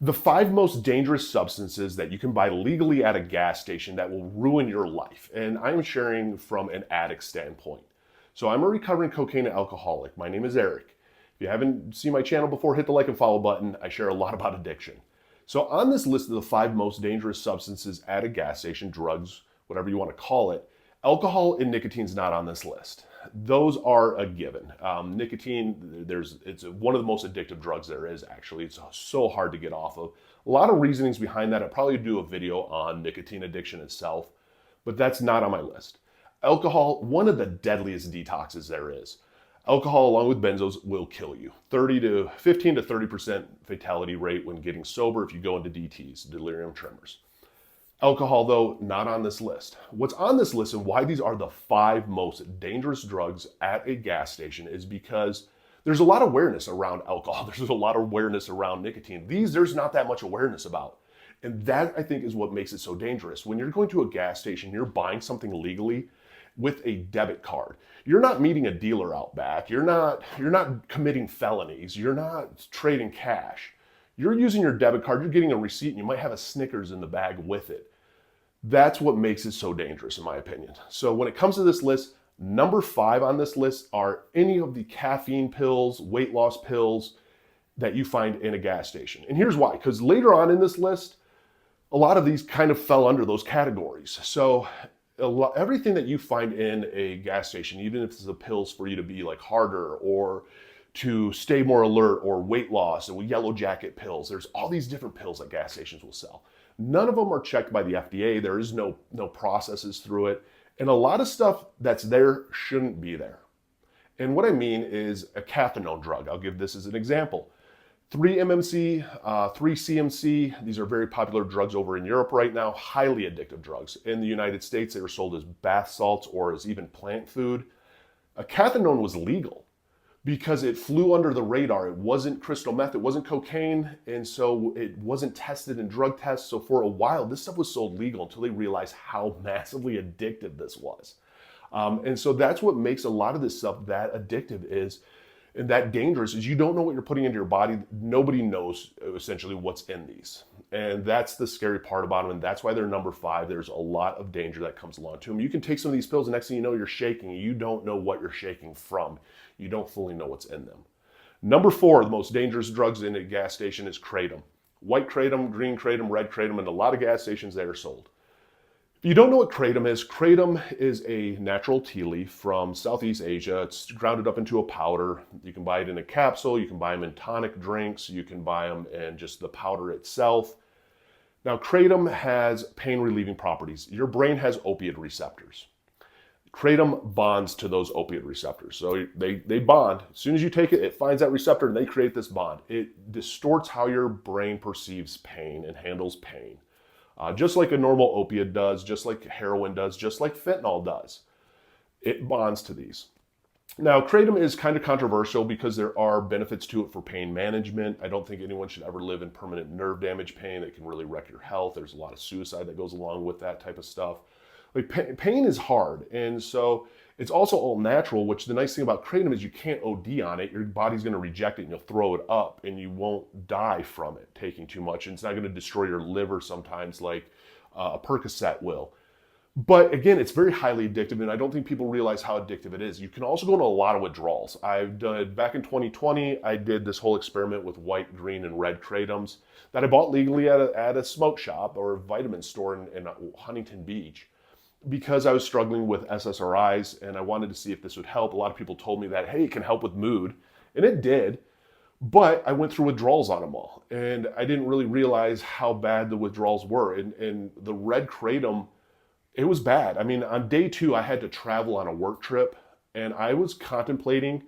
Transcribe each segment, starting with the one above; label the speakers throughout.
Speaker 1: The 5 most dangerous substances that you can buy legally at a gas station that will ruin your life. And I'm sharing from an addict standpoint. So I'm a recovering cocaine and alcoholic. My name is Eric. If you haven't seen my channel before, hit the like and follow button. I share a lot about addiction. So on this list of the 5 most dangerous substances at a gas station, drugs, whatever you want to call it, alcohol and nicotine is not on this list. Those are a given. Nicotine, it's one of the most addictive drugs there is, actually. It's so hard to get off of. A lot of reasonings behind that. I'll probably do a video on nicotine addiction itself, but that's not on my list. Alcohol, one of the deadliest detoxes there is. Alcohol, along with benzos, will kill you. 15 to 30% fatality rate when getting sober if you go into DTs, delirium tremors. Alcohol, though, not on this list. What's on this list and why these are the 5 most dangerous drugs at a gas station is because there's a lot of awareness around alcohol. There's a lot of awareness around nicotine. There's not that much awareness about. And that, I think, is what makes it so dangerous. When you're going to a gas station, you're buying something legally with a debit card. You're not meeting a dealer out back. You're not committing felonies. You're not trading cash. You're using your debit card, you're getting a receipt, and you might have a Snickers in the bag with it. That's what makes it so dangerous, in my opinion. So when it comes to this list, number 5 on this list are any of the caffeine pills, weight loss pills that you find in a gas station. And here's why, because later on in this list, a lot of these kind of fell under those categories. So everything that you find in a gas station, even if it's the pills for you to be like harder or to stay more alert or weight loss and yellow jacket pills, there's all these different pills that gas stations will sell. None of them are checked by the FDA. There is no processes through it. And a lot of stuff that's there shouldn't be there. And what I mean is a cathinone drug. I'll give this as an example. 3-MMC, 3-CMC, these are very popular drugs over in Europe right now, highly addictive drugs. In the United States, they were sold as bath salts or as even plant food. A cathinone was legal because it flew under the radar. It wasn't crystal meth, it wasn't cocaine, and so it wasn't tested in drug tests. So for a while, this stuff was sold legal until they realized how massively addictive this was. And so that's what makes a lot of this stuff that addictive is, and that dangerous is you don't know what you're putting into your body. Nobody knows essentially what's in these. And that's the scary part about them. And that's why they're number 5. There's a lot of danger that comes along to them. You can take some of these pills and next thing you know, you're shaking. You don't know what you're shaking from. You don't fully know what's in them. Number 4, the most dangerous drugs in a gas station is kratom. White kratom, green kratom, red kratom, and a lot of gas stations they are sold. If you don't know what kratom is a natural tea leaf from Southeast Asia. It's grounded up into a powder. You can buy it in a capsule. You can buy them in tonic drinks. You can buy them in just the powder itself. Now, kratom has pain relieving properties. Your brain has opiate receptors. Kratom bonds to those opiate receptors. So they bond. As soon as you take it, it finds that receptor and they create this bond. It distorts how your brain perceives pain and handles pain. Just like a normal opiate does, just like heroin does, just like fentanyl does. It bonds to these. Now, kratom is kind of controversial because there are benefits to it for pain management. I don't think anyone should ever live in permanent nerve damage pain. It can really wreck your health. There's a lot of suicide that goes along with that type of stuff. Like pain is hard, and so it's also all natural, which the nice thing about kratom is you can't OD on it. Your body's going to reject it and you'll throw it up and you won't die from it taking too much. And it's not going to destroy your liver sometimes like a Percocet will. But again, it's very highly addictive, and I don't think people realize how addictive it is. You can also go into a lot of withdrawals. I've done, back in 2020, I did this whole experiment with white, green, and red kratoms that I bought legally at a smoke shop or a vitamin store in Huntington Beach, because I was struggling with SSRIs and I wanted to see if this would help. A lot of people told me that, hey, it can help with mood, and it did, but I went through withdrawals on them all, and I didn't really realize how bad the withdrawals were. And the red kratom, it was bad. I mean, on day 2, I had to travel on a work trip, and I was contemplating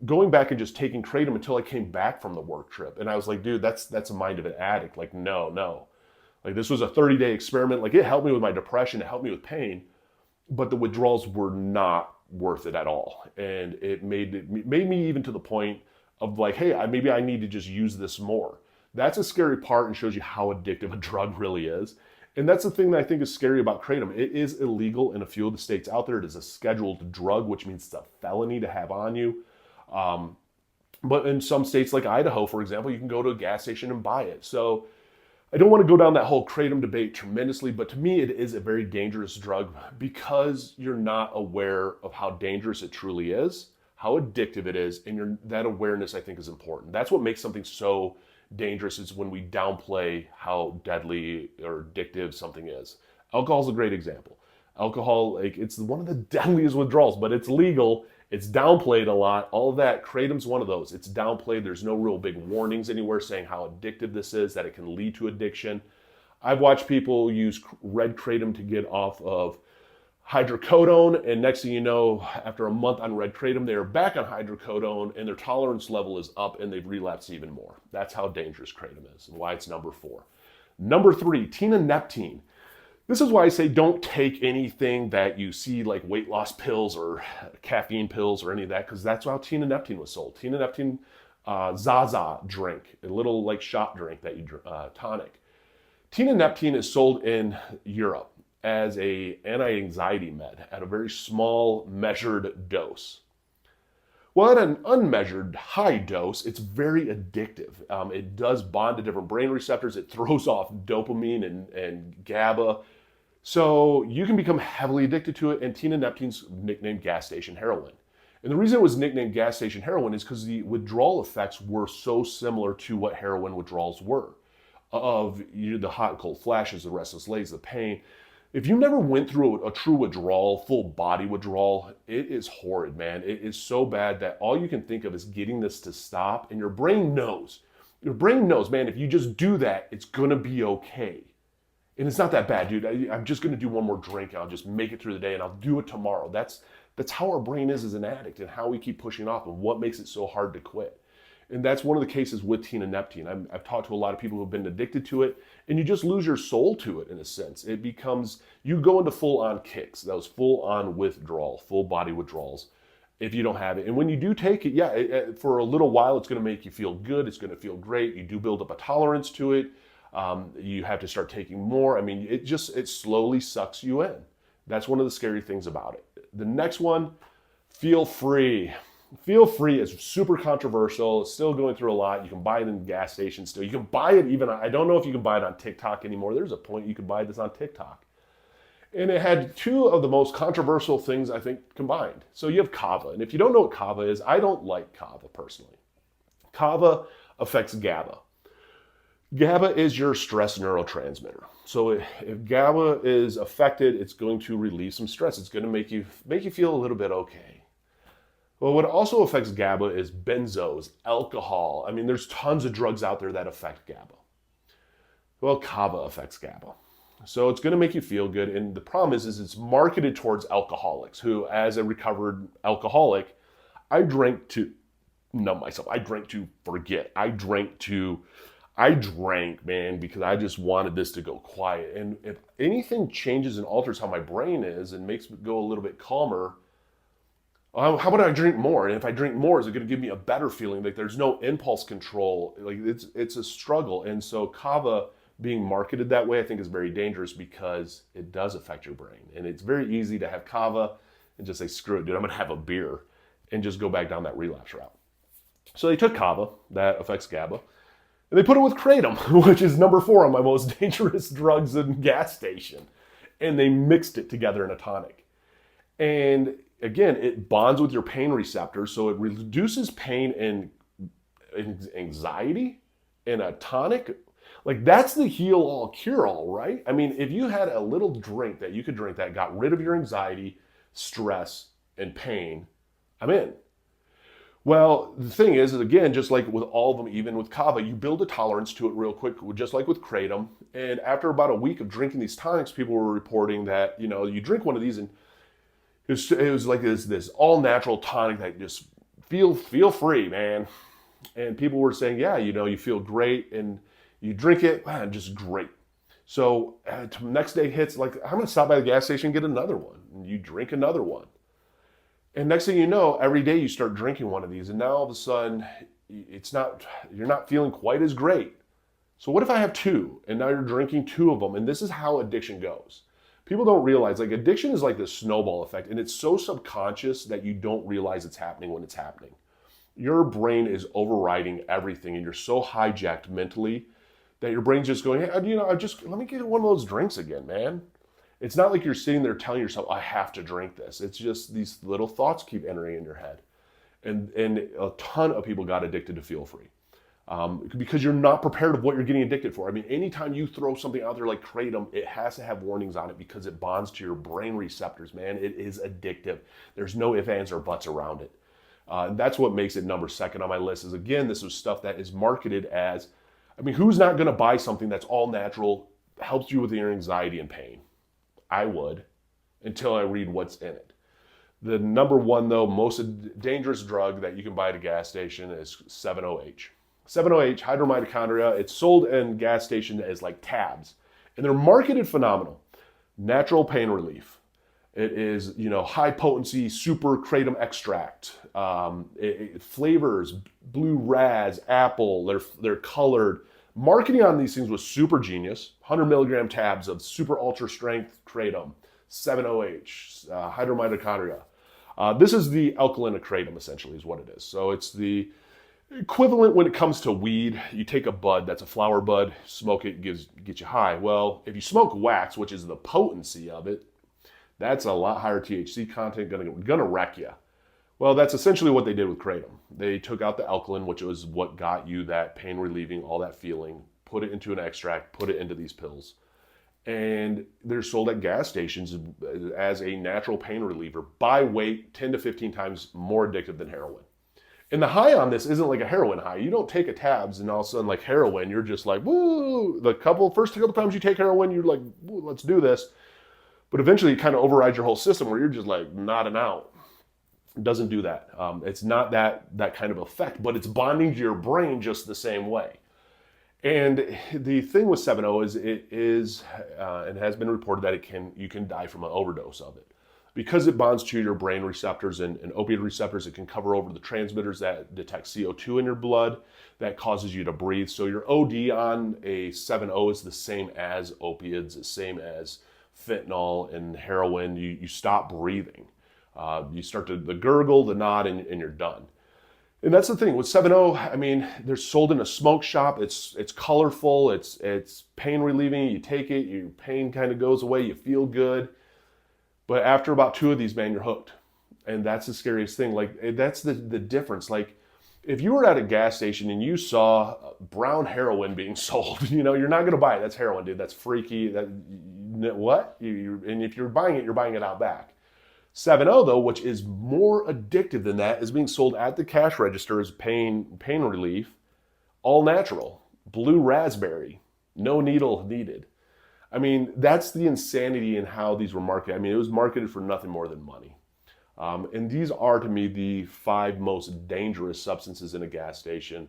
Speaker 1: going back and just taking kratom until I came back from the work trip. And I was like, dude, that's a mind of an addict. Like, no. Like, this was a 30-day experiment. Like, it helped me with my depression, it helped me with pain, but the withdrawals were not worth it at all. And it made me even to the point of like, hey, maybe I need to just use this more. That's a scary part and shows you how addictive a drug really is. And that's the thing that I think is scary about kratom. It is illegal in a few of the states out there. It is a scheduled drug, which means it's a felony to have on you. But in some states like Idaho, for example, you can go to a gas station and buy it. So I don't want to go down that whole kratom debate tremendously, but to me, it is a very dangerous drug because you're not aware of how dangerous it truly is, how addictive it is, and that awareness, I think, is important. That's what makes something so dangerous, is when we downplay how deadly or addictive something is. Alcohol is a great example. Alcohol, like, it's one of the deadliest withdrawals, but it's legal. It's downplayed a lot. All of that. Kratom's one of those. It's downplayed. There's no real big warnings anywhere saying how addictive this is, that it can lead to addiction. I've watched people use red kratom to get off of hydrocodone, and next thing you know, after a month on red kratom, they are back on hydrocodone, and their tolerance level is up, and they've relapsed even more. That's how dangerous kratom is, and why it's number 4. Number 3, tenaneptine. This is why I say don't take anything that you see like weight loss pills or caffeine pills or any of that, because that's how tenaneptine was sold. Tenaneptine Zaza drink, a little like shot drink that you tonic. Tenaneptine is sold in Europe as a anti-anxiety med at a very small measured dose. Well, at an unmeasured high dose, it's very addictive. It does bond to different brain receptors. It throws off dopamine and GABA. So you can become heavily addicted to it, and tenaneptine's nicknamed gas station heroin. And the reason it was nicknamed gas station heroin is because the withdrawal effects were so similar to what heroin withdrawals were, of the hot and cold flashes, the restless legs, the pain. If you never went through a true withdrawal, full body withdrawal, it is horrid, man. It is so bad that all you can think of is getting this to stop, and your brain knows. Your brain knows, man, if you just do that, it's gonna be okay. And it's not that bad, dude. I'm just gonna do one more drink, and I'll just make it through the day, and I'll do it tomorrow. That's how our brain is as an addict, and how we keep pushing off, and what makes it so hard to quit. And that's one of the cases with tenaneptine. I've talked to a lot of people who have been addicted to it, and you just lose your soul to it in a sense. It becomes, you go into full-on kicks, those full-on withdrawal, full body withdrawals, if you don't have it. And when you do take it, yeah, for a little while, it's gonna make you feel good. It's gonna feel great. You do build up a tolerance to it. You have to start taking more. I mean, it slowly sucks you in. That's one of the scary things about it. The next one, feel free. Feel free is super controversial. It's still going through a lot. You can buy it in gas stations still. You can buy it even, I don't know if you can buy it on TikTok anymore. There's a point you could buy this on TikTok. And it had 2 of the most controversial things, I think, combined. So you have kava. And if you don't know what kava is, I don't like kava personally. Kava affects GABA. GABA is your stress neurotransmitter. So if GABA is affected, it's going to relieve some stress. It's going to make you feel a little bit okay. Well, what also affects GABA is benzos, alcohol. I mean, there's tons of drugs out there that affect GABA. Well, kava affects GABA. So it's going to make you feel good. And the problem is it's marketed towards alcoholics who, as a recovered alcoholic, I drank to numb myself. I drank to forget. I drank, man, because I just wanted this to go quiet. And if anything changes and alters how my brain is and makes me go a little bit calmer, how about I drink more? And if I drink more, is it going to give me a better feeling? Like there's no impulse control. Like it's a struggle. And so kava being marketed that way, I think, is very dangerous because it does affect your brain. And it's very easy to have kava and just say, screw it, dude, I'm going to have a beer and just go back down that relapse route. So they took kava, that affects GABA, and they put it with kratom, which is number 4 on my most dangerous drugs in gas station. And they mixed it together in a tonic. And again, it bonds with your pain receptors, so it reduces pain and anxiety in a tonic. Like, that's the heal-all, cure-all, right? I mean, if you had a little drink that you could drink that got rid of your anxiety, stress, and pain, I'm in. Well, the thing is, again, just like with all of them, even with kava, you build a tolerance to it real quick, just like with kratom. And after about a week of drinking these tonics, people were reporting that, you drink one of these and it was like this all-natural tonic that just feel free, man. And people were saying, yeah, you feel great, and you drink it, man, just great. So next day hits, like, I'm going to stop by the gas station and get another one. And you drink another one. And next thing you know, every day you start drinking one of these, and now all of a sudden, you're not feeling quite as great. So what if I have 2, and now you're drinking 2 of them? And this is how addiction goes. People don't realize, like, addiction is like this snowball effect, and it's so subconscious that you don't realize it's happening when it's happening. Your brain is overriding everything, and you're so hijacked mentally that your brain's just going, hey, let me get one of those drinks again, man. It's not like you're sitting there telling yourself, I have to drink this. It's just these little thoughts keep entering in your head. And a ton of people got addicted to Feel Free. Because you're not prepared of what you're getting addicted for. I mean, anytime you throw something out there like Kratom, it has to have warnings on it because it bonds to your brain receptors, man. It is addictive. There's no ifs, ands, or buts around it. That's what makes it number second on my list is, again, this is stuff that is marketed as, I mean, who's not going to buy something that's all natural, helps you with your anxiety and pain? I would, until I read what's in it. The number one, though, most dangerous drug that you can buy at a gas station is 7-OH. 7-OH, hydromitochondria, it's sold in gas stations as like tabs. And they're marketed phenomenal. Natural pain relief. It is, high potency, super kratom extract. It flavors, blue raz, apple, they're colored. Marketing on these things was super genius. 100 milligram tabs of super ultra strength kratom, 7-OH, hydromitochondria. This is the alkaline of kratom, essentially, is what it is. So it's the equivalent when it comes to weed. You take a bud, that's a flower bud, smoke it, gets you high. Well, if you smoke wax, which is the potency of it, that's a lot higher THC content, gonna wreck you. Well, that's essentially what they did with kratom. They took out the alkaline, which was what got you that pain relieving, all that feeling, put it into an extract, put it into these pills. And they're sold at gas stations as a natural pain reliever by weight, 10 to 15 times more addictive than heroin. And the high on this isn't like a heroin high. You don't take a tabs and all of a sudden, like heroin, you're just like, woo. First couple times you take heroin, you're like, woo, let's do this. But eventually it kind of overrides your whole system where you're just like nodding out. It doesn't do that. It's not that kind of effect, but it's bonding to your brain just the same way. And the thing with 7-O is and has been reported that you can die from an overdose of it. Because it bonds to your brain receptors and opioid receptors, it can cover over the transmitters that detect CO2 in your blood that causes you to breathe. So your OD on a 7-O is the same as opiates, the same as fentanyl and heroin. You stop breathing. You start to the gurgle, the nod, and you're done. And that's the thing with 7-O. I mean, they're sold in a smoke shop. It's colorful. It's pain relieving. You take it, your pain kind of goes away. You feel good. But after about 2 of these, man, you're hooked. And that's the scariest thing. Like, that's the difference. Like, if you were at a gas station and you saw brown heroin being sold, you're not going to buy it. That's heroin, dude. That's freaky. What? And if you're buying it out back. 7-O, though, which is more addictive than that, is being sold at the cash register as pain relief, all natural, blue raspberry, no needle needed. I mean, that's the insanity in how these were marketed. I mean, it was marketed for nothing more than money. And these are, to me, the 5 most dangerous substances in a gas station.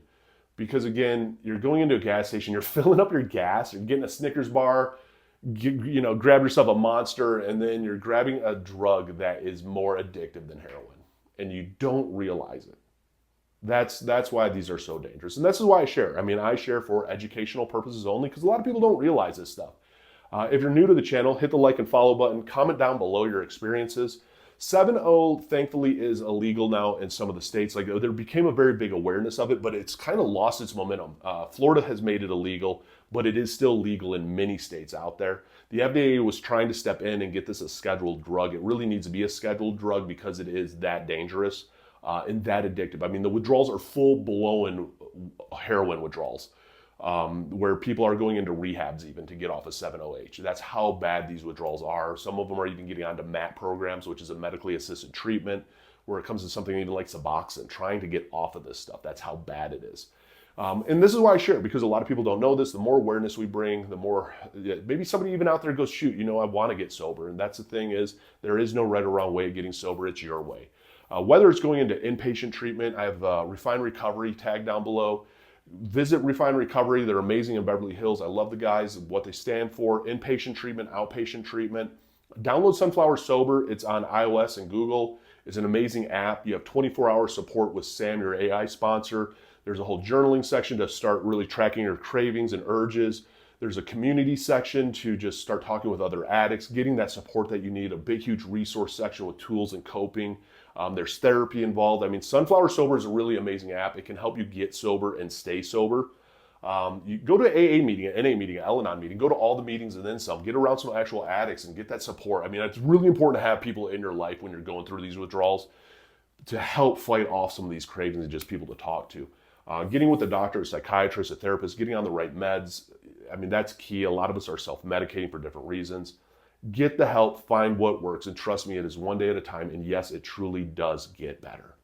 Speaker 1: Because, again, you're going into a gas station, you're filling up your gas, you're getting a Snickers bar, grab yourself a Monster, and then you're grabbing a drug that is more addictive than heroin. And you don't realize it. That's why these are so dangerous. And this is why I share. I mean, I share for educational purposes only because a lot of people don't realize this stuff. If you're new to the channel, hit the like and follow button, comment down below your experiences. 7-O, thankfully, is illegal now in some of the states. Like, there became a very big awareness of it, but it's kind of lost its momentum. Florida has made it illegal, but it is still legal in many states out there. The FDA was trying to step in and get this a scheduled drug. It really needs to be a scheduled drug because it is that dangerous and that addictive. I mean, the withdrawals are full-blown heroin withdrawals. Where people are going into rehabs even to get off of 7-OH. That's how bad these withdrawals are. Some of them are even getting onto MAT programs, which is a medically assisted treatment, where it comes to something even like Suboxone, trying to get off of this stuff. That's how bad it is. And this is why I share it, because a lot of people don't know this. The more awareness we bring, the more, maybe somebody even out there goes, shoot, I want to get sober. And that's the thing is, there is no right or wrong way of getting sober. It's your way. Whether it's going into inpatient treatment, I have Refine Recovery tagged down below. Visit Refine Recovery. They're amazing in Beverly Hills. I love the guys, what they stand for. Inpatient treatment, outpatient treatment. Download Sunflower Sober. It's on iOS and Google. It's an amazing app. You have 24-hour support with Sam, your AI sponsor. There's a whole journaling section to start really tracking your cravings and urges. There's a community section to just start talking with other addicts, getting that support that you need. A big, huge resource section with tools and coping. There's therapy involved. I mean, Sunflower Sober is a really amazing app. It can help you get sober and stay sober. You go to AA meeting, an NA meeting, an Al-Anon meeting, go to all the meetings and then some. Get around some actual addicts and get that support. I mean, it's really important to have people in your life when you're going through these withdrawals to help fight off some of these cravings and just people to talk to. Getting with a doctor, a psychiatrist, a therapist, getting on the right meds, I mean, that's key. A lot of us are self-medicating for different reasons. Get the help, find what works, and trust me, it is one day at a time, and yes, it truly does get better.